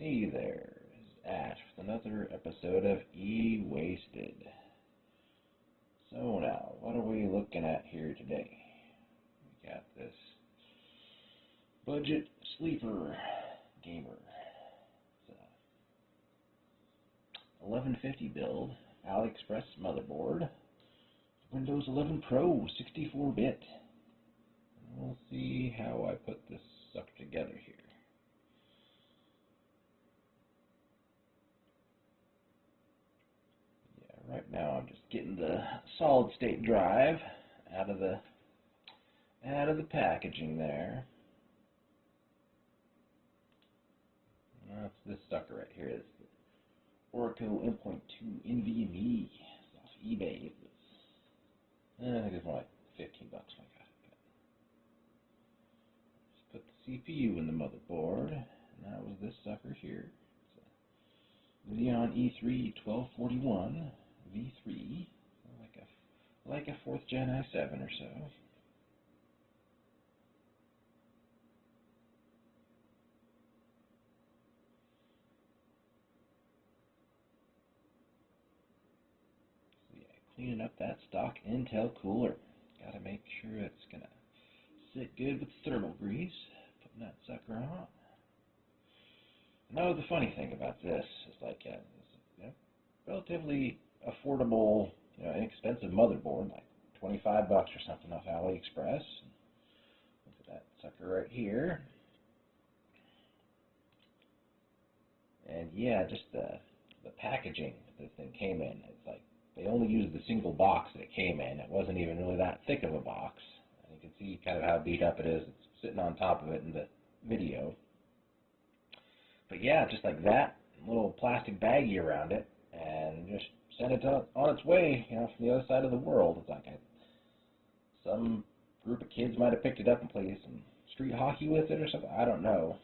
Hey there, this is Ash with another episode of E-Wasted. So now, what are we looking at here today? We got this budget sleeper gamer. It's a 1150 build, AliExpress motherboard, Windows 11 Pro 64-bit. We'll see how I put this sucker together here. Right now I'm just getting the solid state drive out of the packaging there. That's this sucker right here. It's the Oracle M.2 NVMe. It's off eBay. I think it's more like $15 when I got it. Just put the CPU in the motherboard, and that was this sucker here. It's a Xeon E3-1241v3, like a 4th Gen i7 or so. So yeah, cleaning up that stock Intel cooler. Gotta make sure it's gonna sit good with thermal grease. Putting that sucker on. No, the funny thing about this is it's relatively affordable, inexpensive motherboard, like $25 or something off AliExpress. Look at that sucker right here. And yeah, just the packaging that this thing came in. It's like they only used the single box that it came in. It wasn't even really that thick of a box. And you can see kind of how beat up it is. It's sitting on top of it in the video. But yeah, just like that, little plastic baggie around it, and just send it on its way, from the other side of the world. It's like some group of kids might have picked it up and played some street hockey with it or something. I don't know.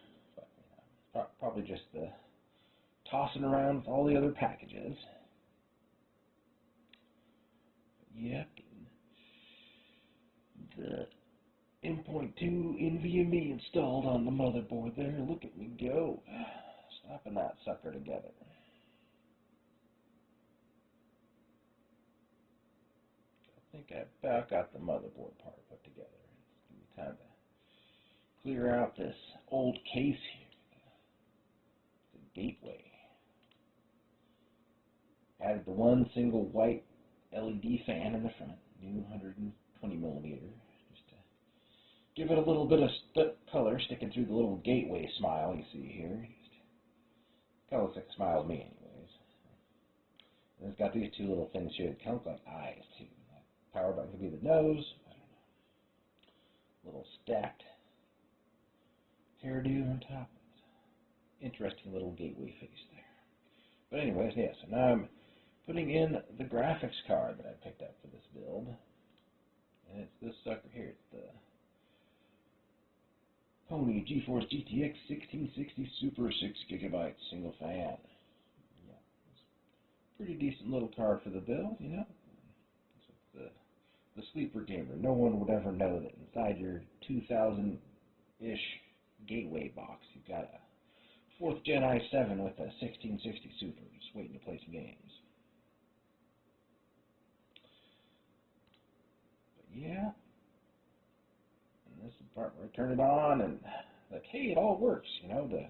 But probably just the tossing around with all the other packages. Yep. The M.2 NVMe installed on the motherboard there. Look at me go. Slapping that sucker together. I think I about got the motherboard part put together. It's going to be time to clear out this old case here. The gateway. Added the one single white LED fan in the front, new 120 millimeter. Give it a little bit of color sticking through the little gateway smile you see here. Kind of looks like a smile to me anyways. And it's got these two little things here that kind of look like eyes too. That power button could be the nose. I don't know. Little stacked hairdo on top. Interesting little gateway face there. But anyways, yeah, so now I'm putting in the graphics card that I picked up for this build. And it's this sucker here. It's the Pony GeForce GTX 1660 Super 6GB single fan. Yeah, it's a pretty decent little card for the build, It's the sleeper gamer. No one would ever know that inside your 2000-ish gateway box, you've got a 4th Gen i7 with a 1660 Super just waiting to play some games. But yeah. This is the part where I turn it on and like, hey, it all works. The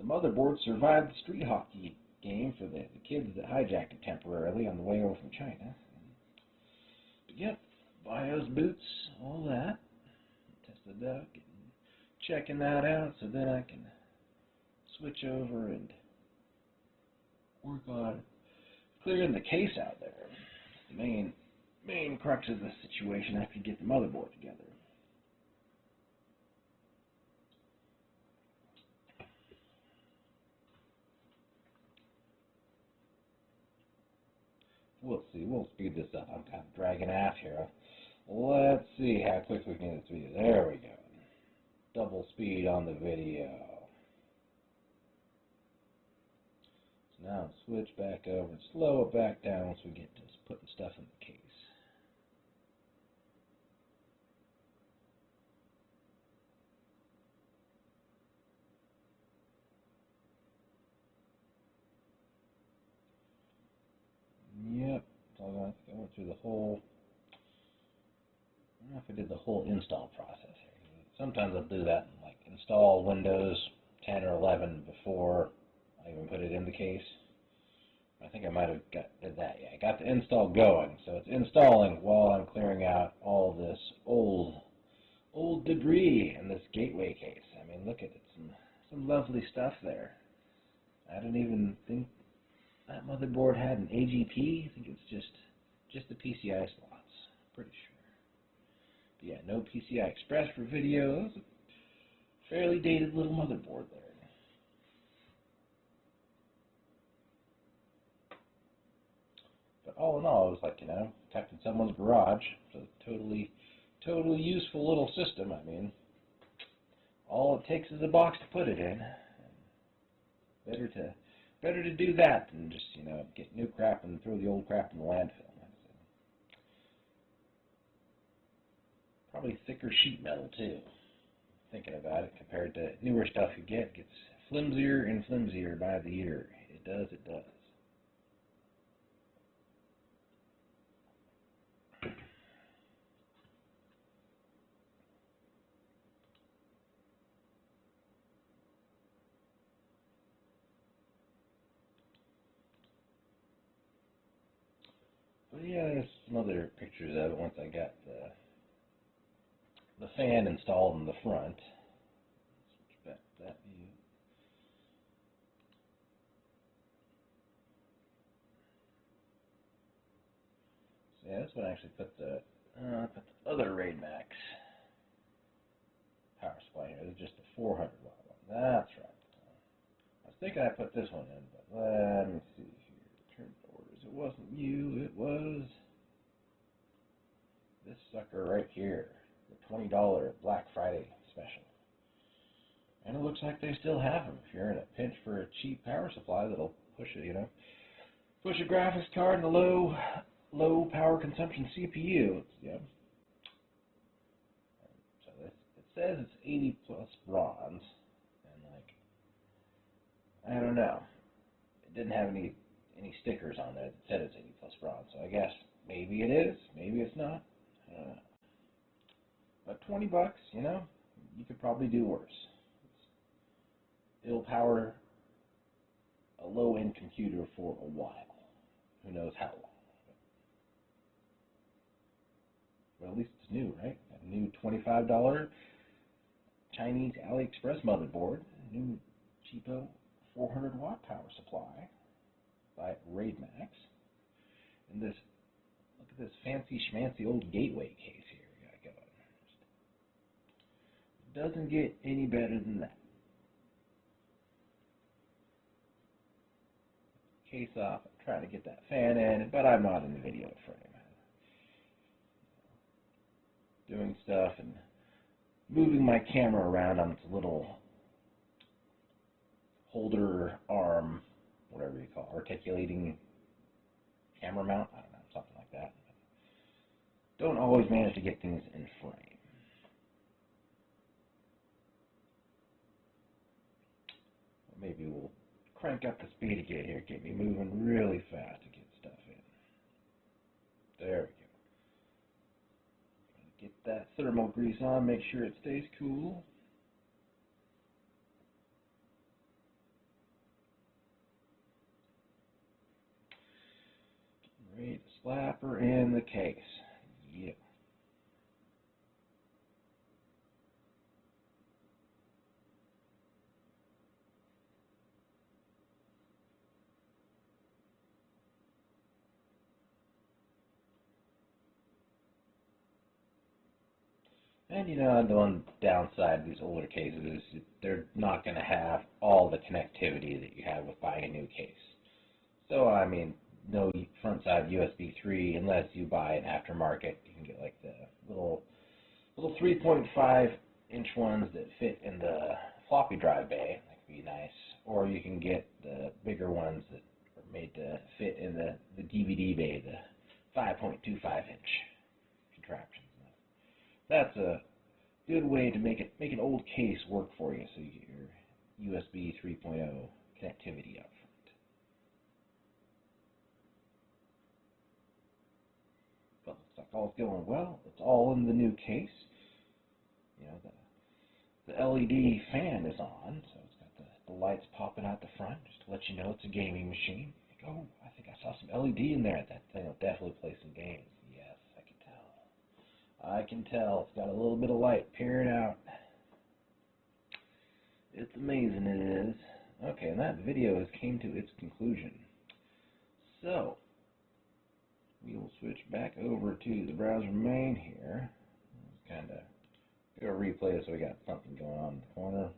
motherboard survived the street hockey game for the kids that hijacked it temporarily on the way over from China. But yep, BIOS boots, all that. Test the duck and checking that out, so then I can switch over and work on clearing the case out there. The main crux of the situation after you get the motherboard together. We'll see. We'll speed this up. I'm kind of dragging ass here. Let's see how quick we can get this video. There we go. Double speed on the video. So now switch back over and slow it back down once we get to putting stuff in the case. through the whole, I don't know if I did the whole install process here. Sometimes I'll do that and like install Windows 10 or 11 before I even put it in the case. I think I might have did that. Yeah, I got the install going, so it's installing while I'm clearing out all this old debris in this gateway case. I mean, look at it, some lovely stuff there. I didn't even think that motherboard had an AGP. I think it's just the PCI slots. Pretty sure. But yeah, no PCI Express for videos. Fairly dated little motherboard there. But all in all, it was like, you know, kept in someone's garage. So totally useful little system. I mean, all it takes is a box to put it in. Better to do that than just, you know, get new crap and throw the old crap in the landfill. Probably thicker sheet metal too. Thinking about it, compared to newer stuff you get, it gets flimsier and flimsier by the year. It does. But yeah, there's some other pictures of it once I got the fan installed in the front. Switch back to that view. So yeah, this one actually put the other RAID Max power supply here. This is just a 400 watt one. That's right. I was thinking I put this one in, but let me see here. Return orders. It wasn't you. It was this sucker right here. The $20 Black Friday special. And it looks like they still have them. If you're in a pinch for a cheap power supply that'll push it, you know, push a graphics card and a low power consumption CPU. Yeah. So it says it's 80 plus bronze, and like, I don't know. It didn't have any stickers on there that said it's 80 plus bronze. So I guess maybe it is, maybe it's not. I don't know. But $20, you know, you could probably do worse. It'll power a low-end computer for a while. Who knows how long. Well, at least it's new, right? A new $25 Chinese AliExpress motherboard. A new cheapo 400 watt power supply by RAID Max. And this, look at this fancy schmancy old gateway case here we got going. Doesn't get any better than that. Case off, I'm trying to get that fan in, but I'm not in the video frame. Doing stuff and moving my camera around on its little holder arm, whatever you call it, articulating camera mount, I don't know, something like that. Don't always manage to get things in frame. Maybe we'll crank up the speed again here, get me moving really fast to get stuff in. There we go. Get that thermal grease on, make sure it stays cool. Getting ready to slap her in the case. Yeah. And you know, the one downside of these older cases is they're not going to have all the connectivity that you have with buying a new case. So, I mean, no front side USB 3 unless you buy an aftermarket. You can get like the little 3.5 inch ones that fit in the floppy drive bay. That could be nice. Or you can get the bigger ones that are made to fit in the DVD bay, the 5.25 inch contraptions. That's a good way to make an old case work for you, so you get your USB 3.0 connectivity up front. all's going well. It's all in the new case. You know, the LED fan is on, so it's got the lights popping out the front, just to let you know it's a gaming machine. Like, oh, I think I saw some LED in there. That thing will definitely play some games. Yes, I can tell. I can tell. It's got a little bit of light peering out. It's amazing, it is. Okay, and that video has came to its conclusion. So, we will switch back over to the browser main here. Kind of go replay this so we got something going on in the corner.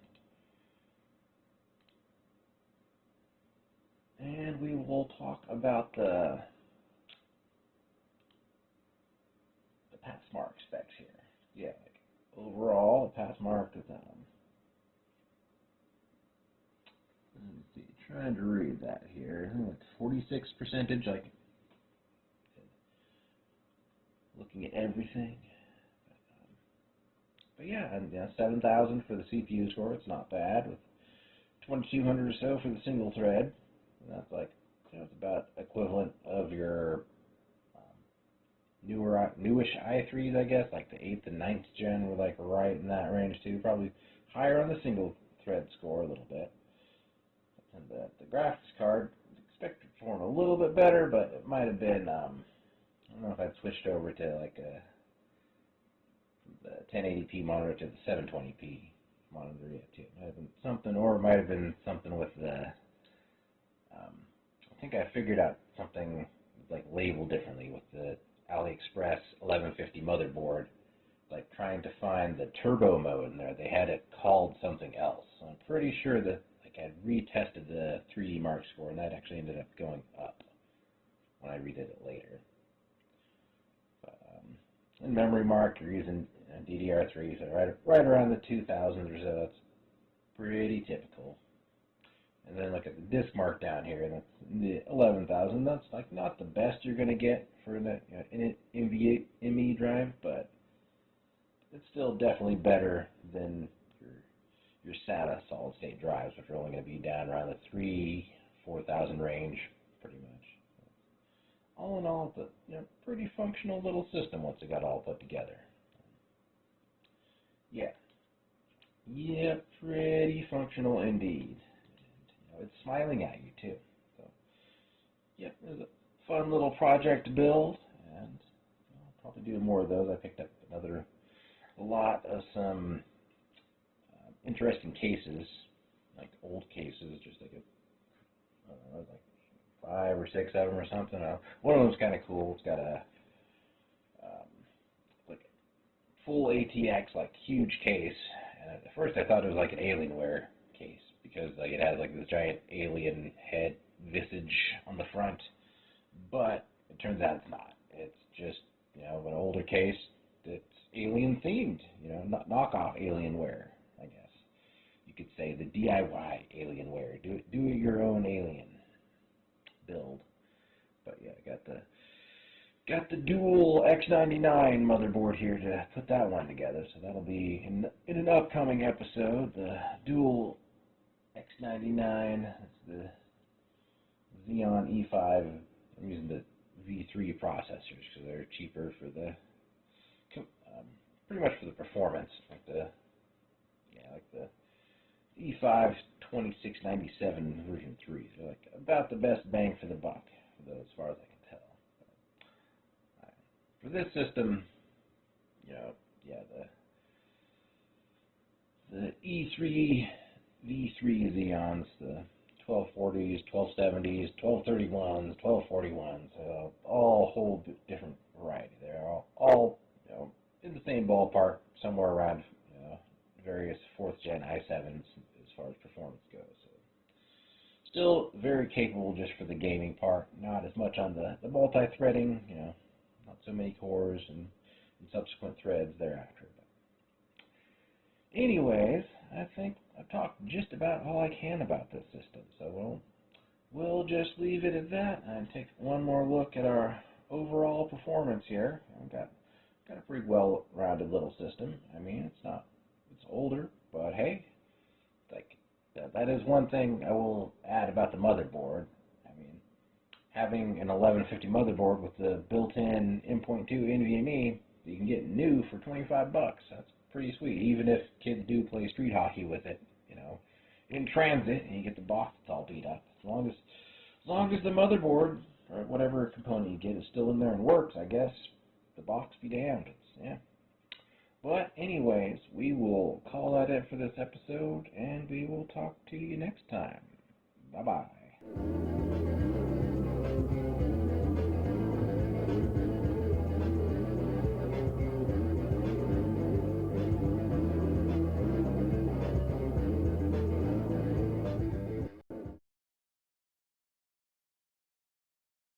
And we will talk about the passmark specs here. Yeah, like overall, the passmark is let's see, trying to read that here. It's 46%, like looking at everything. But yeah, and 7,000 for the CPU score. It's not bad, with 2,200 or so for the single thread. And that's like, it's about equivalent of your newish i3s, I guess, like the 8th and 9th gen were like right in that range too. Probably higher on the single thread score a little bit. And the graphics card is expected to perform a little bit better, but it might have been, I don't know if I'd switched over to like the 1080p monitor to the 720p monitor yet too. It might have been something, or it might have been something with the, I think I figured out something like labeled differently with the AliExpress 1150 motherboard, like trying to find the turbo mode in there. They had it called something else. So I'm pretty sure that like I retested the 3D Mark score, and that actually ended up going up when I redid it later. But, in memory mark, you're using DDR3, so right around the 2000s or so. That's pretty typical. And then look at the disk mark down here, and that's the 11,000. That's like not the best you're going to get for that NVMe drive, but it's still definitely better than your SATA solid state drives, which are only going to be down around the 4,000 range, pretty much. All in all, it's a pretty functional little system once it got all put together. Yeah, pretty functional indeed. It's smiling at you too. So, it was a fun little project to build, and I'll probably do more of those. I picked up a lot of some interesting cases, like old cases, just like I don't know, like 5 or 6 of them or something. One of them's kind of cool. It's got a like full ATX, like huge case. And at first I thought it was like an Alienware case, because like it has like this giant alien head visage on the front, but it turns out it's not. It's just an older case that's alien themed, not knockoff Alienware, I guess you could say. The DIY Alienware, do it your own alien build. But yeah, I got the dual X99 motherboard here to put that one together, so that'll be in an upcoming episode. The dual X99, that's the Xeon E5. I'm using the V3 processors because they're cheaper for the, pretty much for the performance, like the E5 2697 version 3. So like about the best bang for the buck, as far as I can tell. For this system, the E3-V3 Xeons, the 1240s, 1270s, 1231s, 1241s, all whole different variety. They're all in the same ballpark, somewhere around various 4th gen i7s as far as performance goes. So still very capable just for the gaming part. Not as much on the multi-threading, not so many cores and subsequent threads thereafter. But anyways, I think I've talked just about all I can about this system, so we'll just leave it at that and take one more look at our overall performance here. I've got a pretty well-rounded little system. I mean, it's older, but hey, like that is one thing I will add about the motherboard. I mean, having an 1150 motherboard with the built-in M.2 NVMe that you can get new for 25 bucks. That's pretty sweet. Even if kids do play street hockey with it, you know, in transit, and you get the box that's all beat up. As long as the motherboard or whatever component you get is still in there and works, I guess the box be damned. Yeah. But anyways, we will call that it for this episode, and we will talk to you next time. Bye-bye.